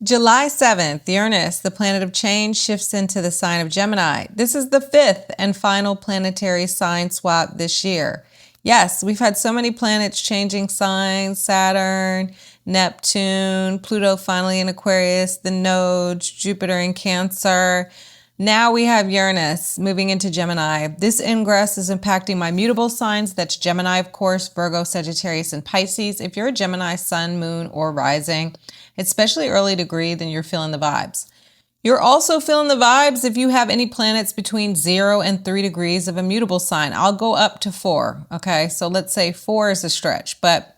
July 7th, Uranus, the planet of change, shifts into the sign of Gemini. This is the fifth and final planetary sign swap this year. Yes, we've had so many planets changing signs: Saturn, Neptune, Pluto finally in Aquarius, the nodes, Jupiter in Cancer. Now we have Uranus moving into Gemini. This ingress is impacting my mutable signs. That's Gemini, of course, Virgo, Sagittarius, and Pisces. If you're a Gemini sun, moon, or rising, especially early degree, then you're feeling the vibes. You're also feeling the vibes if you have any planets between 0 and 3 degrees of a mutable sign. I'll go up to 4. Okay, so let's say 4 is a stretch, but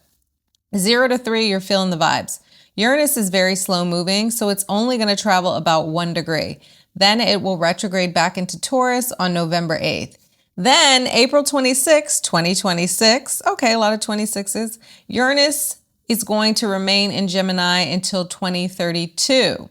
0 to 3, you're feeling the vibes. Uranus is very slow moving, so it's only going to travel about 1 degree. Then it will retrograde back into Taurus on November 8th. Then April 26, 2026, okay, a lot of 26s, Uranus is going to remain in Gemini until 2032.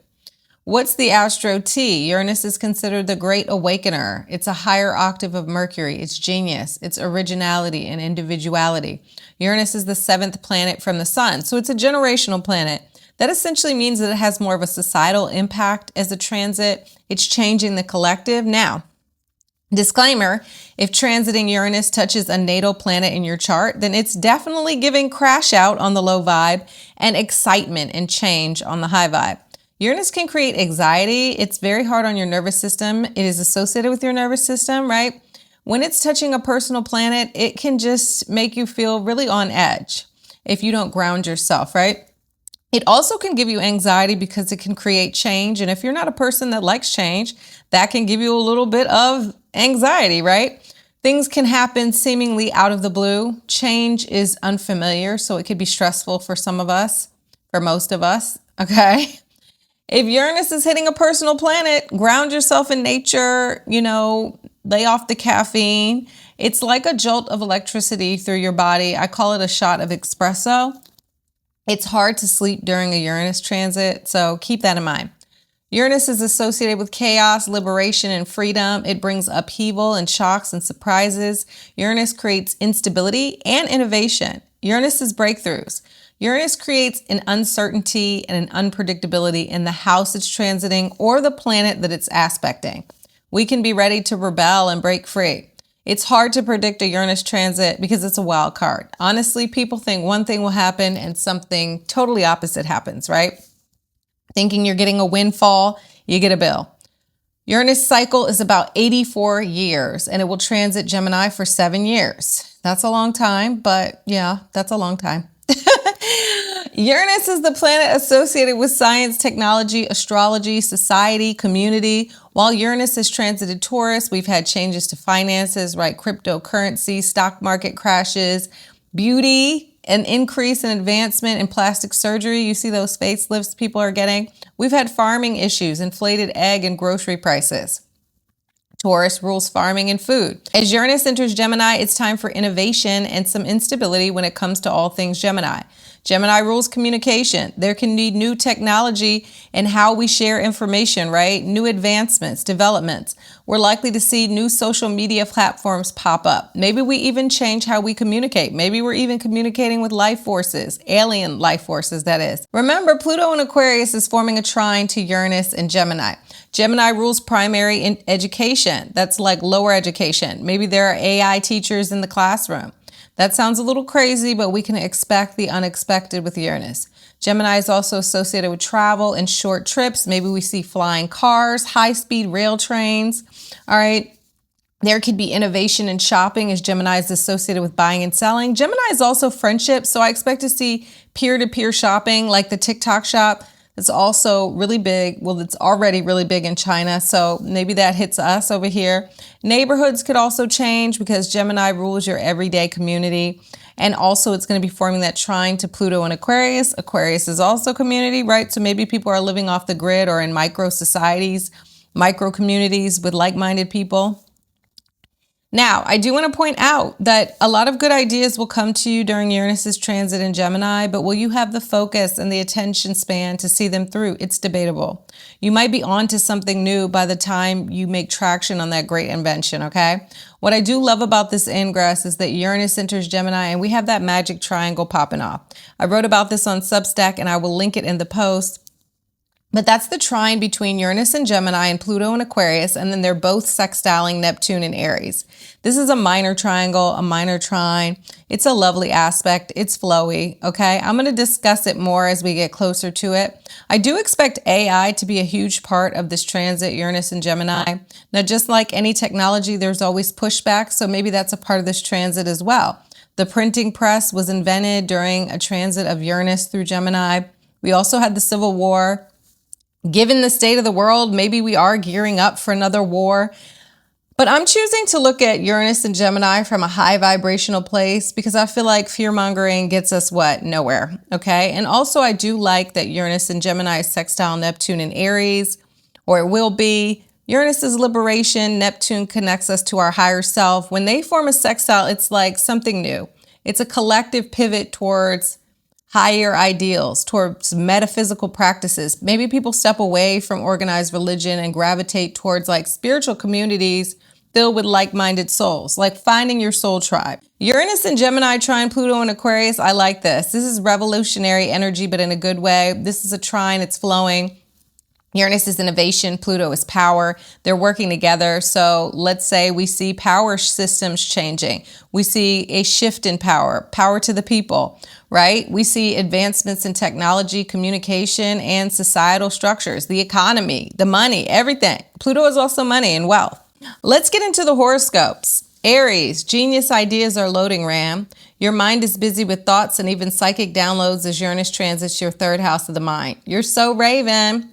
What's the Astro T? Uranus is considered the great awakener. It's a higher octave of Mercury. It's genius. It's originality and individuality. Uranus is the 7th planet from the sun, so it's a generational planet. That essentially means that it has more of a societal impact as a transit. It's changing the collective. Now, disclaimer, if transiting Uranus touches a natal planet in your chart, then it's definitely giving crash out on the low vibe and excitement and change on the high vibe. Uranus can create anxiety. It's very hard on your nervous system. It is associated with your nervous system, right? When it's touching a personal planet, it can just make you feel really on edge if you don't ground yourself, right? It also can give you anxiety because it can create change. And if you're not a person that likes change, that can give you a little bit of anxiety, right? Things can happen seemingly out of the blue. Change is unfamiliar, so it could be stressful for some of us, for most of us, okay? If Uranus is hitting a personal planet, ground yourself in nature, lay off the caffeine. It's like a jolt of electricity through your body. I call it a shot of espresso. It's hard to sleep during a Uranus transit, so keep that in mind. Uranus is associated with chaos, liberation, and freedom. It brings upheaval and shocks and surprises. Uranus creates instability and innovation. Uranus is breakthroughs. Uranus creates an uncertainty and an unpredictability in the house it's transiting or the planet that it's aspecting. We can be ready to rebel and break free. It's hard to predict a Uranus transit because it's a wild card. Honestly, people think one thing will happen and something totally opposite happens, right? Thinking you're getting a windfall, you get a bill. Uranus cycle is about 84 years and it will transit Gemini for 7 years. That's a long time, but yeah, that's a long time. Uranus is the planet associated with science, technology, astrology, society, community. While Uranus has transited Taurus, we've had changes to finances, right? Cryptocurrency, stock market crashes, beauty, an increase in advancement in plastic surgery. You see those facelifts people are getting. We've had farming issues, inflated egg and grocery prices. Taurus rules farming and food. As Uranus enters Gemini, it's time for innovation and some instability when it comes to all things Gemini. Gemini rules communication. There can be new technology in how we share information, right? New advancements, developments. We're likely to see new social media platforms pop up. Maybe we even change how we communicate. Maybe we're even communicating with life forces, alien life forces, that is. Remember, Pluto in Aquarius is forming a trine to Uranus and Gemini. Gemini rules primary education. That's like lower education. Maybe there are AI teachers in the classroom. That sounds a little crazy, but we can expect the unexpected with Uranus. Gemini is also associated with travel and short trips. Maybe we see flying cars, high-speed rail trains. All right. There could be innovation in shopping as Gemini is associated with buying and selling. Gemini is also friendship, so I expect to see peer-to-peer shopping like the TikTok shop. It's also really big. Well, it's already really big in China, so maybe that hits us over here. Neighborhoods could also change because Gemini rules your everyday community. And also it's going to be forming that trine to Pluto and Aquarius. Aquarius is also community, right? So maybe people are living off the grid or in micro societies, micro communities with like-minded people. Now, I do want to point out that a lot of good ideas will come to you during Uranus's transit in Gemini, but will you have the focus and the attention span to see them through? It's debatable. You might be on to something new by the time you make traction on that great invention, okay? What I do love about this ingress is that Uranus enters Gemini and we have that magic triangle popping off. I wrote about this on Substack and I will link it in the post. But that's the trine between Uranus and Gemini and Pluto and Aquarius, and then they're both sextiling Neptune and Aries. This is a minor triangle, a minor trine. It's a lovely aspect. It's flowy, okay? I'm going to discuss it more as we get closer to it. I do expect AI to be a huge part of this transit, Uranus and Gemini. Now, just like any technology, there's always pushback, so maybe that's a part of this transit as well. The printing press was invented during a transit of Uranus through Gemini. We also had the Civil War. Given the state of the world, maybe we are gearing up for another war. But I'm choosing to look at Uranus and Gemini from a high vibrational place because I feel like fear-mongering gets us what? Nowhere, okay? And also I do like that Uranus and Gemini is sextile Neptune and Aries, or it will be. Uranus is liberation. Neptune connects us to our higher self. When they form a sextile, it's like something new. It's a collective pivot towards higher ideals, towards metaphysical practices. Maybe people step away from organized religion and gravitate towards like spiritual communities filled with like-minded souls, like finding your soul tribe. Uranus and Gemini trine Pluto and Aquarius, I like this. This is revolutionary energy, but in a good way. This is a trine, it's flowing. Uranus is innovation, Pluto is power. They're working together. So let's say we see power systems changing. We see a shift in power, power to the people, right? We see advancements in technology, communication, and societal structures, the economy, the money, everything. Pluto is also money and wealth. Let's get into the horoscopes. Aries, genius ideas are loading RAM. Your mind is busy with thoughts and even psychic downloads as Uranus transits your third house of the mind. You're so Raven.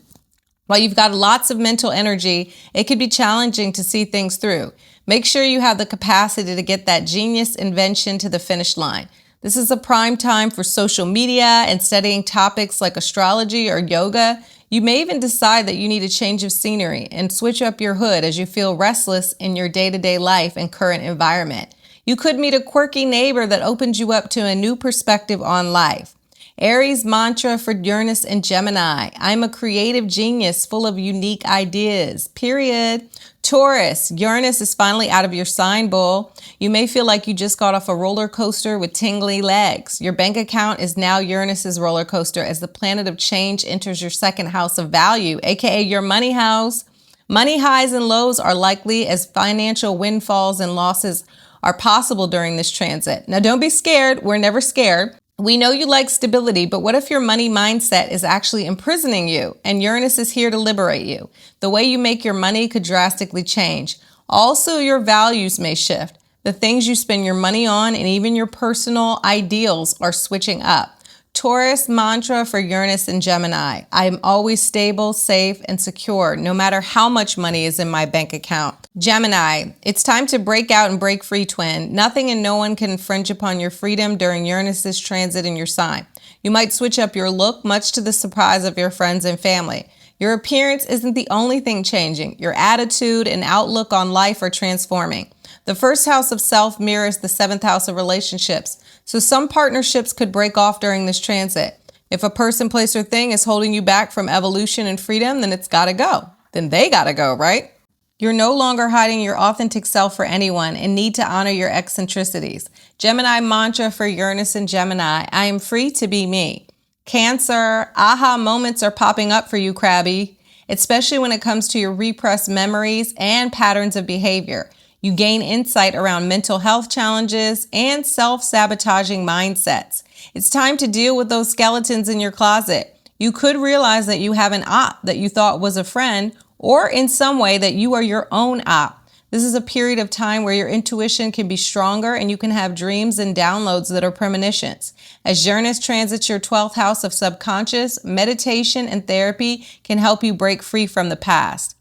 While you've got lots of mental energy, it could be challenging to see things through. Make sure you have the capacity to get that genius invention to the finish line. This is a prime time for social media and studying topics like astrology or yoga. You may even decide that you need a change of scenery and switch up your hood as you feel restless in your day-to-day life and current environment. You could meet a quirky neighbor that opens you up to a new perspective on life. Aries mantra for Uranus and Gemini. I'm a creative genius full of unique ideas, period. Taurus, Uranus is finally out of your sign, bull. You may feel like you just got off a roller coaster with tingly legs. Your bank account is now Uranus's roller coaster as the planet of change enters your second house of value, aka your money house. Money highs and lows are likely as financial windfalls and losses are possible during this transit. Now don't be scared. We're never scared. We know you like stability, but what if your money mindset is actually imprisoning you and Uranus is here to liberate you? The way you make your money could drastically change. Also, your values may shift. The things you spend your money on and even your personal ideals are switching up. Taurus mantra for Uranus and Gemini. I am always stable, safe, and secure, no matter how much money is in my bank account. Gemini, it's time to break out and break free, twin. Nothing and no one can infringe upon your freedom during Uranus's transit in your sign. You might switch up your look, much to the surprise of your friends and family. Your appearance isn't the only thing changing. Your attitude and outlook on life are transforming. The first house of self mirrors the seventh house of relationships. So some partnerships could break off during this transit. If a person, place, or thing is holding you back from evolution and freedom, then it's gotta go. Then they gotta go, right? You're no longer hiding your authentic self for anyone and need to honor your eccentricities. Gemini mantra for Uranus and Gemini. I am free to be me. Cancer, aha moments are popping up for you, Crabby, especially when it comes to your repressed memories and patterns of behavior. You gain insight around mental health challenges and self-sabotaging mindsets. It's time to deal with those skeletons in your closet. You could realize that you have an op that you thought was a friend, or in some way that you are your own op. This is a period of time where your intuition can be stronger and you can have dreams and downloads that are premonitions. As Uranus transits your 12th house of subconscious, meditation and therapy can help you break free from the past.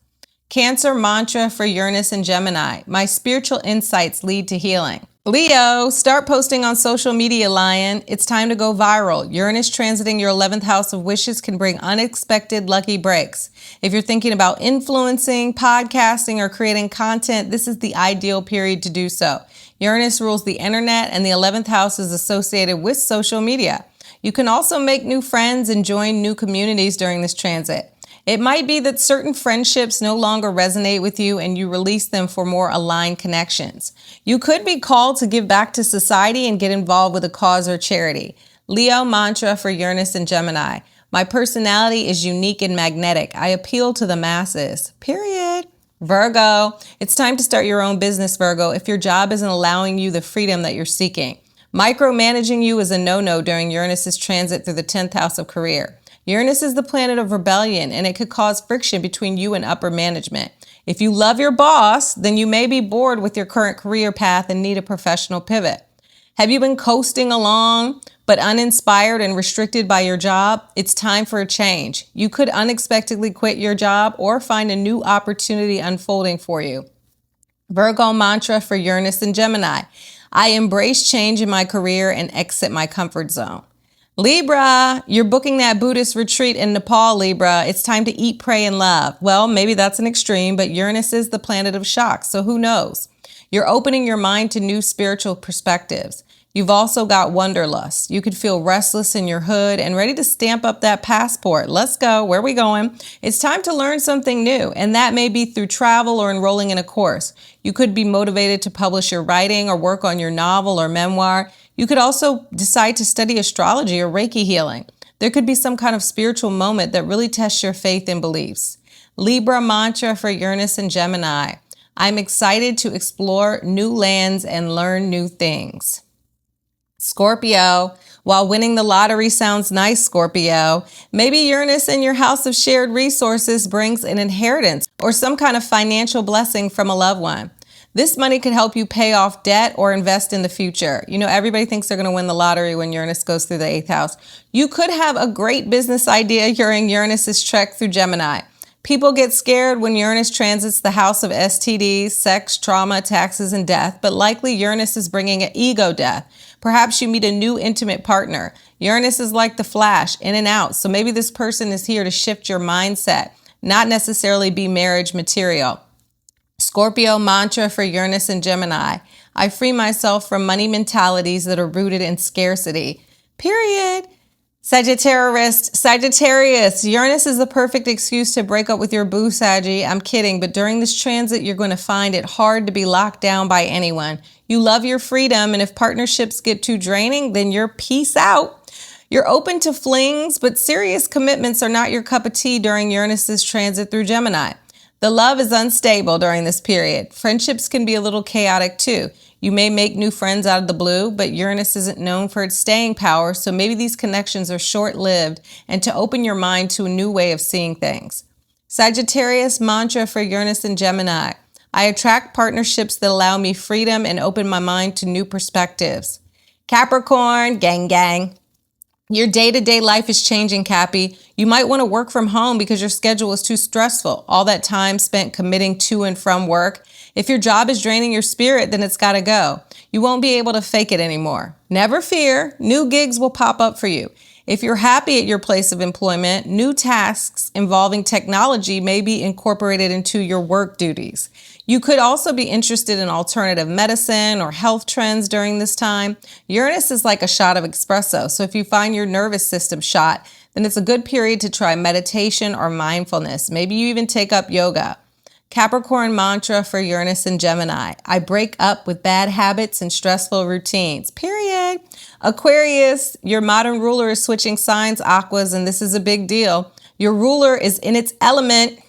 Cancer mantra for Uranus and Gemini. My spiritual insights lead to healing. Leo, start posting on social media, lion. It's time to go viral. Uranus transiting your 11th house of wishes can bring unexpected lucky breaks. If you're thinking about influencing, podcasting, or creating content, this is the ideal period to do so. Uranus rules the internet and the 11th house is associated with social media. You can also make new friends and join new communities during this transit. It might be that certain friendships no longer resonate with you and you release them for more aligned connections. You could be called to give back to society and get involved with a cause or charity. Leo mantra for Uranus and Gemini. My personality is unique and magnetic. I appeal to the masses. Period. Virgo, it's time to start your own business, Virgo, if your job isn't allowing you the freedom that you're seeking. Micromanaging you is a no-no during Uranus's transit through the 10th house of career. Uranus is the planet of rebellion, and it could cause friction between you and upper management. If you love your boss, then you may be bored with your current career path and need a professional pivot. Have you been coasting along, but uninspired and restricted by your job? It's time for a change. You could unexpectedly quit your job or find a new opportunity unfolding for you. Virgo mantra for Uranus and Gemini. I embrace change in my career and exit my comfort zone. Libra, you're booking that Buddhist retreat in Nepal, Libra. It's time to eat, pray, and love. Well, maybe that's an extreme, but Uranus is the planet of shock, so who knows? You're opening your mind to new spiritual perspectives. You've also got wanderlust. You could feel restless in your hood and ready to stamp up that passport. Let's go. Where are we going? It's time to learn something new, and that may be through travel or enrolling in a course. You could be motivated to publish your writing or work on your novel or memoir. You could also decide to study astrology or Reiki healing. There could be some kind of spiritual moment that really tests your faith and beliefs. Libra mantra for Uranus and Gemini. I'm excited to explore new lands and learn new things. Scorpio, while winning the lottery sounds nice, Scorpio, maybe Uranus in your house of shared resources brings an inheritance or some kind of financial blessing from a loved one. This money could help you pay off debt or invest in the future. You know, everybody thinks they're going to win the lottery when Uranus goes through the 8th house. You could have a great business idea during Uranus's trek through Gemini. People get scared when Uranus transits the house of STDs, sex, trauma, taxes, and death, but likely Uranus is bringing an ego death. Perhaps you meet a new intimate partner. Uranus is like the Flash, in and out, so maybe this person is here to shift your mindset, not necessarily be marriage material. Scorpio mantra for Uranus and Gemini. I free myself from money mentalities that are rooted in scarcity. Period. Sagittarius, Uranus is the perfect excuse to break up with your boo, Saggy. I'm kidding, but during this transit, you're going to find it hard to be locked down by anyone. You love your freedom, and if partnerships get too draining, then you're peace out. You're open to flings, but serious commitments are not your cup of tea during Uranus's transit through Gemini. The love is unstable during this period. Friendships can be a little chaotic too. You may make new friends out of the blue, but Uranus isn't known for its staying power, so maybe these connections are short-lived and to open your mind to a new way of seeing things. Sagittarius mantra for Uranus and Gemini. I attract partnerships that allow me freedom and open my mind to new perspectives. Capricorn, gang, gang. Your day-to-day life is changing, Cappy. You might want to work from home because your schedule is too stressful. All that time spent committing to and from work. If your job is draining your spirit, then it's got to go. You won't be able to fake it anymore. Never fear, new gigs will pop up for you. If you're happy at your place of employment, new tasks involving technology may be incorporated into your work duties. You could also be interested in alternative medicine or health trends during this time. Uranus is like a shot of espresso, so if you find your nervous system shot, then it's a good period to try meditation or mindfulness. Maybe you even take up yoga. Capricorn mantra for Uranus and Gemini. I break up with bad habits and stressful routines. Period. Aquarius, your modern ruler is switching signs, Aquas, and this is a big deal. Your ruler is in its element,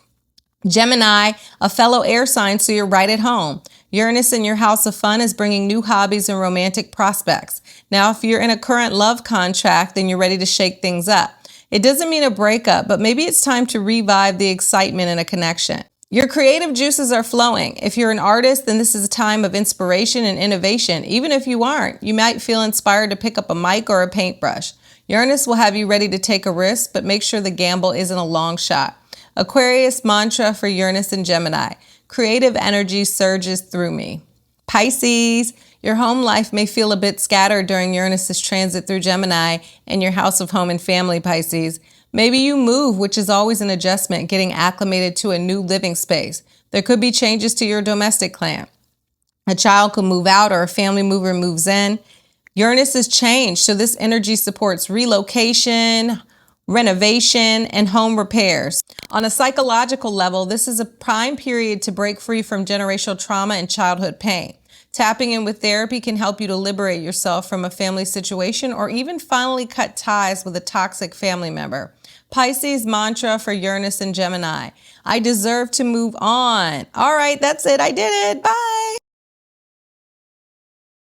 Gemini, a fellow air sign, so you're right at home. Uranus in your house of fun is bringing new hobbies and romantic prospects. Now, if you're in a current love contract, then you're ready to shake things up. It doesn't mean a breakup, but maybe it's time to revive the excitement in a connection. Your creative juices are flowing. If you're an artist, then this is a time of inspiration and innovation. Even if you aren't, you might feel inspired to pick up a mic or a paintbrush. Uranus will have you ready to take a risk, but make sure the gamble isn't a long shot. Aquarius mantra for Uranus and Gemini. Creative energy surges through me. Pisces, your home life may feel a bit scattered during Uranus's transit through Gemini and your house of home and family, Pisces. Maybe you move, which is always an adjustment, getting acclimated to a new living space. There could be changes to your domestic clan. A child could move out or a family member moves in. Uranus is changed, so this energy supports relocation, renovation, and home repairs. On a psychological level, this is a prime period to break free from generational trauma and childhood pain. Tapping in with therapy can help you to liberate yourself from a family situation or even finally cut ties with a toxic family member. Pisces mantra for Uranus and Gemini. I deserve to move on. All right, that's it. I did it. Bye.